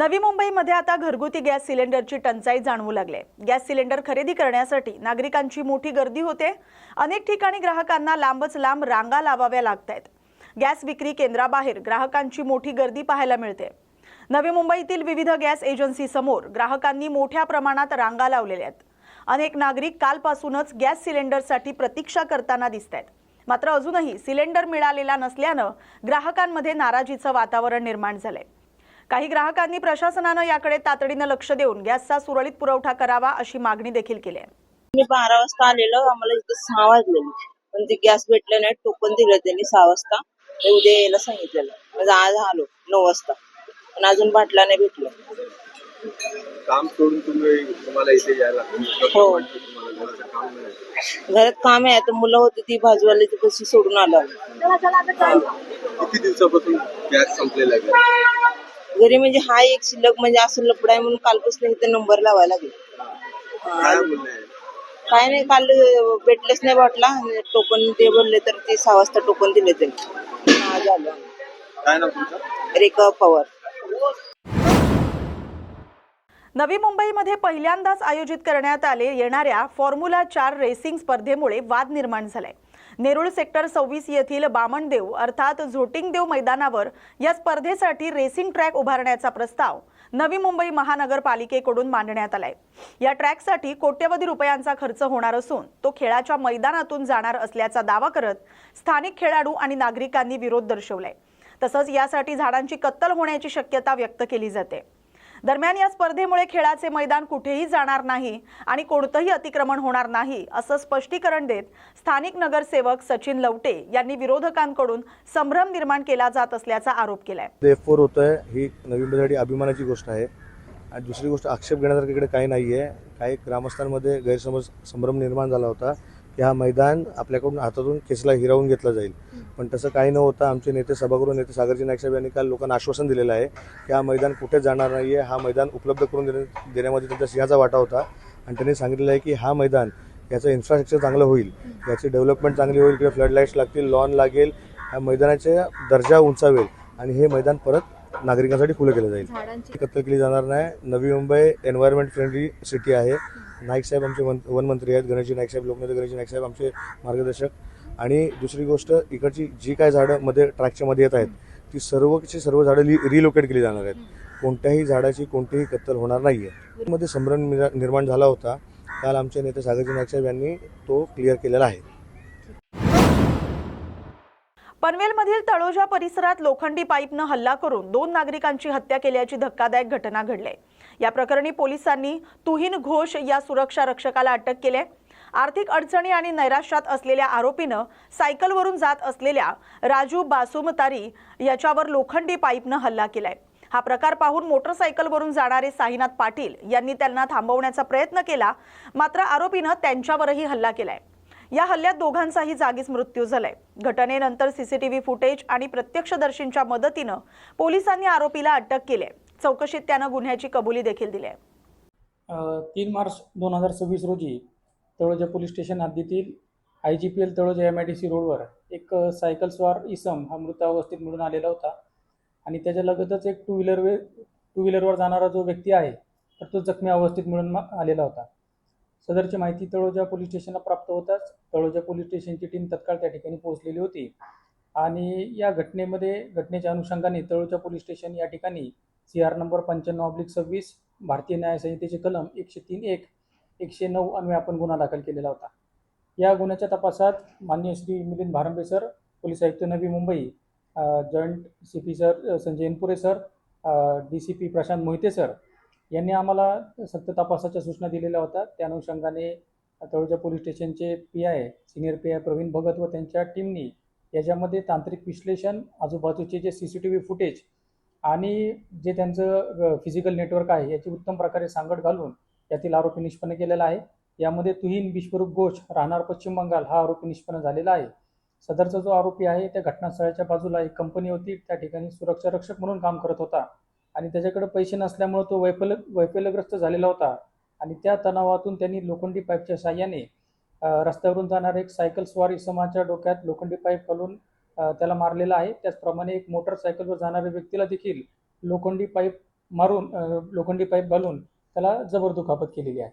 नवी मुंबईमध्ये आता घरगुती गॅस सिलेंडरची टंचाई जाणवू लागली। गॅस सिलेंडर खरेदी करण्यासाठी नागरिकांची मोठी गर्दी होते। अनेक ठिकाणी ग्राहकांना लांबच लांब रांगा लावाव्या लागतात। गॅस विक्री केंद्राबाहेर ग्राहकांची मोठी गर्दी पाहायला मिळते। नवी मुंबईतील विविध गॅस एजन्सी समोर ग्राहकांनी मोठ्या प्रमाणात रांगा लावलेल्या आहेत। अनेक नागरिक कालपासूनच गॅस सिलेंडरसाठी प्रतीक्षा करताना दिसतात। मात्र अजूनही सिलेंडर मिळालेला नसल्याने ग्राहकांमध्ये नाराजीचं वातावरण निर्माण झालंय। काही ग्राहकांनी प्रशासनाने याकडे तातडीने लक्ष देऊन गॅसचा सुरळीत पुरवठा करावा अशी मागणी देखील केली आहे। मी 12 वाजता आलेलो, आम्हाला इथे 6 वाजलेले, पण ते गॅस भेटले नाही। टोकन दिलं त्यांनी 6 वाजता, ते उद्या यायला सांगितलेलं। म्हणजे आज आलो 9 वाजता, पण अजून बाटला नाही भेटला। काम सोडून तुम्हाला इथे यायला हो, घरात काम आहे। आता मुलं होती ती भाजीवाल्याची पैसे सोडून आलो। किती दिवसापासून गॅस संपलेला आहे घरी? म्हणजे हा एक शिल्लक म्हणजे असं लपड आहे म्हणून कालपासून इथे नंबर लावायला लागले। काय नाही, काल भेटलेच नाही बाटला। टोकन ते बोलले तर ते 6 वाजता टोकन दिले त्यांनी। आज आलो। काय नाव तुमचं? रेखा पवार। नवी मुंबईमध्ये पहिल्यांदाच आयोजित करण्यात येणाऱ्या फॉर्म्युला 4 रेसिंग स्पर्धेमुळे वाद निर्माण झालाय। नेरुळ सेक्टर 26 येथील बामणदेव अर्थात झोटिंगदेव मैदानावर या स्पर्धेसाठी रेसिंग ट्रॅक उभारण्याचा प्रस्ताव नवी मुंबई महानगरपालिकेकडून मांडण्यात आलाय। या ट्रॅकसाठी कोट्यवधी रुपयांचा खर्च होणार असून तो खेळाच्या मैदानातून जाणार असल्याचा दावा करत स्थानिक खेळाडू आणि नागरिकांनी विरोध दर्शवलाय। तसंच यासाठी झाडांची कत्तल होण्याची शक्यता व्यक्त केली जाते। दरम्यान या स्पर्धेमुळे खेळाचे मैदान कुठेही जाणार नाही आणि कोणतेही अतिक्रमण होणार नाही असं स्पष्टीकरण देत स्थानिक नगरसेवक सचिन लवटे यांनी विरोधकांकडून संभ्रम निर्माण केला जात असल्याचा आरोप केलाय। F4 होतंय ही नवी मुंबईसाठी अभिमानाची गोष्ट आहे आणि दुसरी गोष्ट आक्षेप घेण्यासारखं इकडे काही नाहीये। काही ग्रामस्थांमध्ये गैरसमज संभ्रम निर्माण झाला होता की हा मैदान आपल्याकडून हातातून खेचला हिरावून घेतला जाईल, पण तसं काही न होता आमचे नेते सभागृह नेते सागरजी नाईक साहेब यांनी काल लोकांना आश्वासन दिलेलं आहे की हा मैदान कुठे जाणार नाहीये। हा मैदान उपलब्ध करून देण्यामध्ये त्यांचा सिंहाचा वाटा होता आणि त्यांनी सांगितलेलं आहे की हा मैदान याचं इन्फ्रास्ट्रक्चर चांगलं होईल, याची डेव्हलपमेंट चांगली होईल, इकडे फ्लड लाईट्स लागतील, लॉन लागेल, ह्या मैदानाचा दर्जा उंचावेल आणि हे मैदान परत नागरिकांसाठी खुलं केलं जाईल। कत्तल केली जाणार नाही। Navi Mumbai environment friendly city आहे। नाईक साहेब आमचे वन मंत्री आहेत, गणेशजी नाईक साहेब, लोकनेते गणेशजी नाईक साहेब आमचे मार्गदर्शक। आणि दुसरी गोष्ट, इकडची जी काय झाडं मध्ये ट्रॅकच्या मध्ये येत आहेत ती सर्व झाडं रिलोकेट केली जाणार आहेत। कोणत्याही झाडाची कोणतीही कत्तल होणार नाहीये। मध्ये संभ्रम निर्माण झाला होता, काल आमचे नेते सागरजी नाईक साहेब यांनी तो क्लिअर केलेला आहे। पनवेलमधील तळोजा परिसरात लोखंडी पाईपने हल्ला करून 2 नागरिकांची हत्या केल्याची धक्कादायक घटना घडली। या प्रकरणी पोलिसांनी तुहिन घोष या सुरक्षा रक्षकाला अटक केली। आर्थिक अडचणी आणि नैराश्यात असलेल्या आरोपीनं सायकलवरून जात असलेल्या राजू बासुमतारी याच्यावर लोखंडी पाईपने हल्ला केलाय। हा प्रकार पाहून मोटरसायकलवरून जाणारे साईनाथ पाटील यांनी त्यांना थांबवण्याचा प्रयत्न केला, मात्र आरोपीनं त्यांच्यावरही हल्ला केलाय। या हल्ल्यात दोघांचाही जागीच मृत्यू झालाय। घटनेनंतर सीसीटीव्ही फुटेज आणि प्रत्यक्षदर्शींच्या मदतीने पोलिसांनी आरोपीला अटक केली। चौकशीत त्यानं गुन्ह्याची कबुली देखील दिली आहे। 3 मार्च 2026 रोजी तळोजा पोलीस स्टेशन हद्दीतील IGPL तळोजा MIDC रोडवर एक सायकल स्वार इसम हा मृत अवस्थेत मिळून आलेला होता आणि त्याच्या लगतच एक टू व्हीलरवर जाणारा जो व्यक्ती आहे तर तो जखमी अवस्थेत मिळून आलेला होता। सदरची माहिती तळोजा पोलीस स्टेशनला प्राप्त होताच तळोजा पोलीस स्टेशनची टीम तत्काळ त्या ठिकाणी पोहोचलेली होती आणि या घटनेच्या अनुषंगाने तळोजा पोलीस स्टेशन या ठिकाणी CR नंबर 95/26 भारतीय न्याय संहितेचे कलम 103(1) 109 अन्वये आपण गुन्हा दाखल केलेला होता। या गुन्ह्याच्या तपासात माननीय श्री मिलिंद भारंबे सर, पोलीस आयुक्त Navi Mumbai, joint CP sir Sanjay Enpure sir, DCP Prashant Mohite sir यांनी आम्हाला सक्त तपासाच्या सूचना दिलेल्या होत्या। त्या अनुषंगाने तळोजा पोलीस स्टेशनचे PI senior PI Pravin Bhagat व त्यांच्या टीमनी याच्यामध्ये तांत्रिक विश्लेषण, आजूबाजूचे जे CCTV फुटेज आणि जे त्यांचं फिजिकल नेटवर्क आहे याची उत्तम प्रकारे सांगड घालून यातील आरोपी निष्पन्न केलेला आहे। यामध्ये तुहिन विश्वरूप घोष राहणार पश्चिम बंगाल हा आरोपी निष्पन्न झालेला आहे। सदरचा जो आरोपी आहे त्या घटनास्थळाच्या बाजूला एक कंपनी होती, त्या ठिकाणी सुरक्षा रक्षक म्हणून काम करत होता आणि त्याच्याकडे पैसे नसल्यामुळे तो वैफल्यग्रस्त झालेला होता आणि त्या तणावातून त्यांनी लोखंडी पाईपच्या साहाय्याने रस्त्यावरून जाणाऱ्या एक सायकल स्वार इसमाच्या डोक्यात लोखंडी पाईप घालून त्याला मारलेला आहे। त्याचप्रमाणे एक मोटरसायकलवर जाणाऱ्या व्यक्तीला देखील लोखंडी पाईप मारून लोखंडी पाईप घालून त्याला जबर दुखापत केलेली आहे.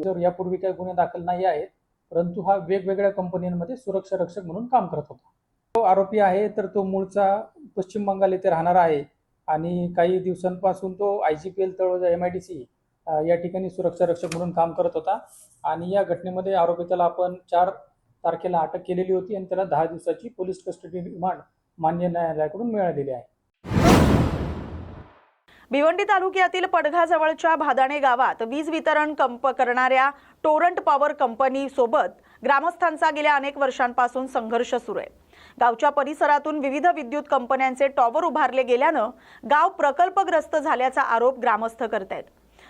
तर यापूर्वी काही गुन्हे दाखल नाही आहेत, परंतु हा वेगवेगळ्या कंपन्यांमध्ये सुरक्षा रक्षक म्हणून काम करत होता. तो आरोपी आहे तर तो मूळचा पश्चिम बंगाल येथे राहणारा आहे आणि काही दिवसांपासून तो IGPL तळोजा MIDC या ठिकाणी सुरक्षा रक्षक म्हणून काम करत होता. आणि या घटनेमध्ये आरोपीला आपण 4 तारखेला अटक केलेली होती आणि त्याला 10 दिवसाची पोलीस कस्टडी रिमांड मान्य न्यायालयाकडून मिळालेली आहे. भिवंडी तालुक्यातील पडघाजवळच्या भादाणे गावात वीज वितरण करणाऱ्या टोरंट पॉवर कंपनी सोबत ग्रामस्थांचा गेल्या अनेक वर्षांपासून संघर्ष सुरू आहे. गावच्या परिसरातून विविध विद्युत कंपन्यांचे टॉवर उभारले गेल्यानं गाव प्रकल्पग्रस्त झाल्याचा आरोप ग्रामस्थ करतायत.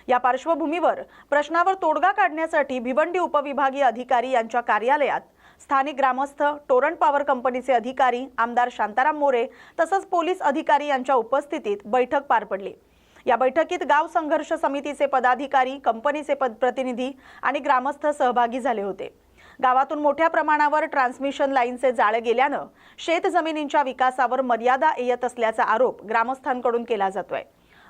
या पार्श्वभूमीवर प्रश्नावर तोडगा काढण्यासाठी भिवंडी उपविभागीय अधिकारी यांच्या कार्यालयात स्थानिक ग्रामस्थ, टोरंट पॉवर कंपनीचे अधिकारी, आमदार शांताराम मोरे तसंच पोलीस अधिकारी यांच्या उपस्थितीत बैठक पार पडली. या बैठकीत गाव संघर्ष समितीचे पदाधिकारी, कंपनीचे प्रतिनिधी आणि ग्रामस्थ सहभागी झाले होते. गावातून मोठ्या प्रमाणावर ट्रान्समिशन लाईनचे जाळे गेल्यानं शेत जमिनींच्या विकासावर मर्यादा येत असल्याचा आरोप ग्रामस्थांकडून केला जातोय.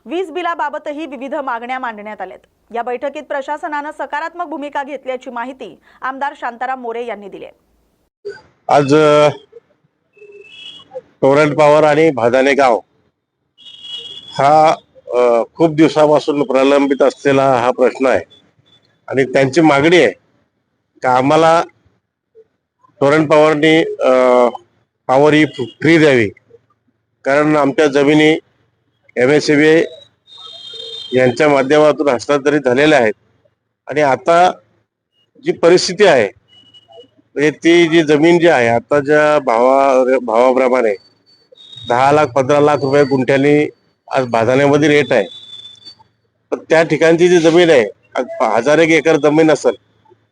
वीज बिलाबाबतही विविध मागण्या मांडण्यात आल्यात. या बैठकीत प्रशासनानं सकारात्मक भूमिका घेतल्याची माहिती आमदार शांताराम मोरे यांनी दिली. आज टोरंट पॉवर आणि भादाणे गाव हा खूप दिवसापासून प्रलंबित असलेला हा प्रश्न आहे आणि त्यांची मागणी आहे का आम्हाला टोरंट पॉवरनी पॉवर ही फ्री द्यावी, कारण आमच्या जमिनी MSCB यांच्या माध्यमातून हस्तांतरित झालेल्या आहेत आणि आता जी परिस्थिती आहे म्हणजे ती जी जमीन जी आहे आता ज्या भावाप्रमाणे 10 लाख 15 लाख रुपये गुंठ्यानी आज भादाण्यामध्ये रेट आहे. पण त्या ठिकाणची जी जमीन आहे 1000 एकर जमीन असेल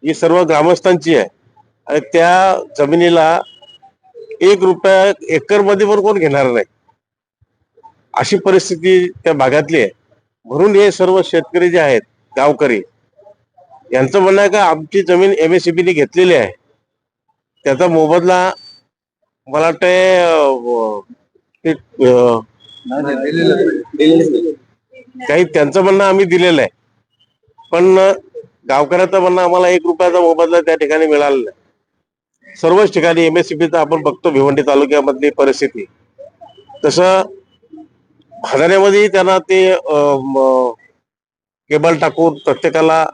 ही सर्व ग्रामस्थांची आहे आणि त्या जमिनीला 1 रुपया एकरमध्ये पण कोण घेणार नाही अशी परिस्थिती त्या भागातली आहे. म्हणून हे सर्व शेतकरी जे आहेत गावकरी यांचं म्हणणं आहे का आमची जमीन MSCBने घेतलेली आहे, त्याचा मोबदला मला वाटतं काही त्यांचं म्हणणं आम्ही दिलेलं आहे, पण गावकऱ्याचं म्हणणं आम्हाला 1 रुपयाचा मोबदला त्या ठिकाणी मिळालेला नाही. सर्वच ठिकाणी MSCBचा आपण बघतो भिवंडी तालुक्यामधली परिस्थिती. तसं भादाण्यामध्ये त्यांना ते केबल टाकून प्रत्येकाला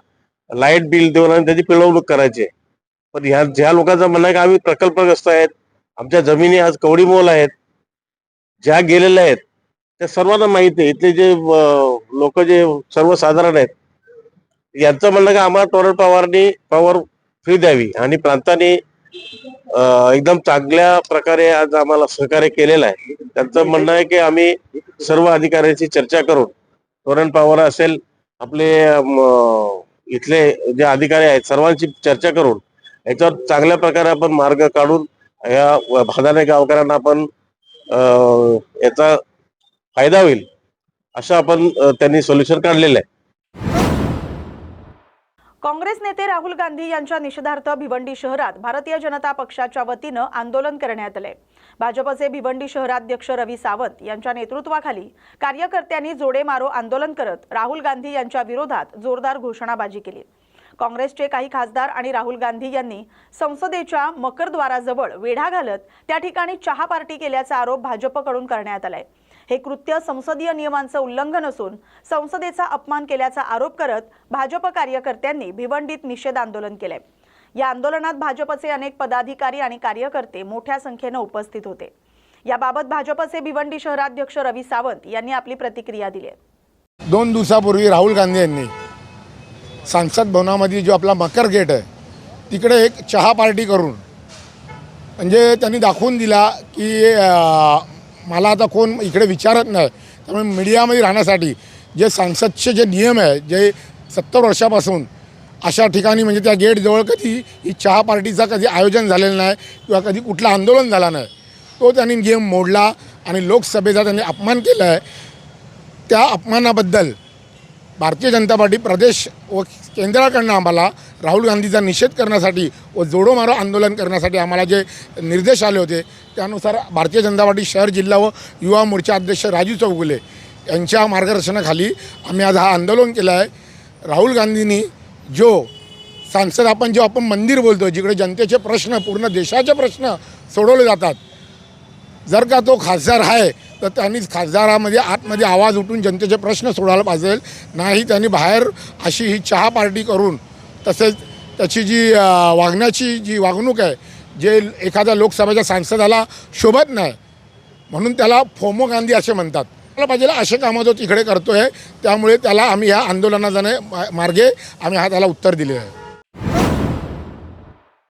लाईट बिल देऊन आणि त्याची पिळवणूक करायची. पण ज्या लोकांचं म्हणणं आहे की आम्ही प्रकल्पग्रस्त आहेत, आमच्या जमिनी आज कवडीमोल आहेत, ज्या गेलेल्या आहेत त्या सर्वांना माहिती आहे. इथले जे लोक जे सर्वसाधारण आहेत यांचं म्हणणं की आम्हाला टोरंट पॉवरनी पॉवर फ्री द्यावी आणि प्रांतांनी एकदम चांगल्या प्रकारे आज आम्हाला सहकार्य केलेलं आहे. त्यांचं म्हणणं आहे की आम्ही सर्व अधिकाऱ्यांशी चर्चा करून टोरंट पॉवर असेल आपले इथले जे अधिकारी आहेत सर्वांची चर्चा करून याच्यावर चांगल्या प्रकारे आपण मार्ग काढून या भादाणे गावकऱ्यांना आपण याचा फायदा होईल असं आपण त्यांनी सोल्युशन काढलेलं आहे. काँग्रेस नेते राहुल गांधी यांच्या निषेधार्थ भिवंडी शहरात भारतीय जनता पक्षाच्या वतीनं आंदोलन करण्यात आले. भाजपचे भिवंडी शहराध्यक्ष रवी सावंत यांच्या नेतृत्वाखाली कार्यकर्त्यांनी जोडे मारो आंदोलन करत राहुल गांधी यांच्या विरोधात जोरदार घोषणाबाजी केली. काँग्रेसचे काही खासदार आणि राहुल गांधी यांनी संसदेच्या मकरद्वाराजवळ वेढा घालत त्या ठिकाणी चहा पार्टी केल्याचा आरोप भाजपकडून करण्यात आलाय. हे कृत्य संसदीय नियमांचं उल्लंघन असून संसदेचा अपमान केल्याचा आरोप करत भाजप कार्यकर्त्यांनी भिवंडीत निषेध आंदोलन केले. या आंदोलनात भाजपचे अनेक पदाधिकारी आणि कार्यकर्ते मोठ्या संख्येने उपस्थित होते. याबाबत भाजपचे भिवंडी शहराध्यक्ष रवी सावंत यांनी आपली प्रतिक्रिया दिली. 2 दिवसापूर्वी राहुल गांधी यांनी संसद भवनामध्ये जो आपला मकर गेट आहे तिकडे एक चहा पार्टी करून म्हणजे त्यांनी दाखवून दिला की मला आता कोण इकडे विचारत नाही, त्यामुळे मीडियामध्ये राहण्यासाठी जे संसदचे जे नियम आहे जे 70 वर्षापासून अशा ठिकाणी म्हणजे त्या गेटजवळ कधी ही चहा पार्टीचा कधी आयोजन झालेलं नाही किंवा कधी कुठलं आंदोलन झालं नाही, तो त्यांनी नियम मोडला आणि लोकसभेचा त्यांनी अपमान केला आहे. त्या अपमानाबद्दल भारतीय जनता पार्टी प्रदेश व केंद्राकडनं आम्हाला राहुल गांधीचा निषेध करण्यासाठी व जोडो मारो आंदोलन करण्यासाठी आम्हाला जे निर्देश आले होते त्यानुसार भारतीय जनता पार्टी शहर जिल्हा व युवा मोर्चा अध्यक्ष राजू चौगुले यांच्या मार्गदर्शनाखाली आम्ही आज हा आंदोलन केलं आहे. राहुल गांधींनी जो सांसद आपण मंदिर बोलतो, जिकडे जनतेचे प्रश्न, पूर्ण देशाचे प्रश्न सोडवले जातात, जर का तो खासदार आहे तर त्यांनीच खासदारामध्ये आतमध्ये आवाज उठून जनतेचे प्रश्न सोडवायला पाहिजे. नाही त्यांनी बाहेर अशी ही चहा पार्टी करून, तसेच त्याची जी वागण्याची जी वागणूक आहे, जे एखाद्या लोकसभेच्या सांसदाला शोभत नाही, म्हणून त्याला फोमो गांधी असे म्हणतात. त्याला पाहिजे असे कामं तो तिकडे करतो आहे. त्यामुळे त्याला आम्ही ह्या आंदोलनाने मार्गे आम्ही त्याला उत्तर दिले आहे.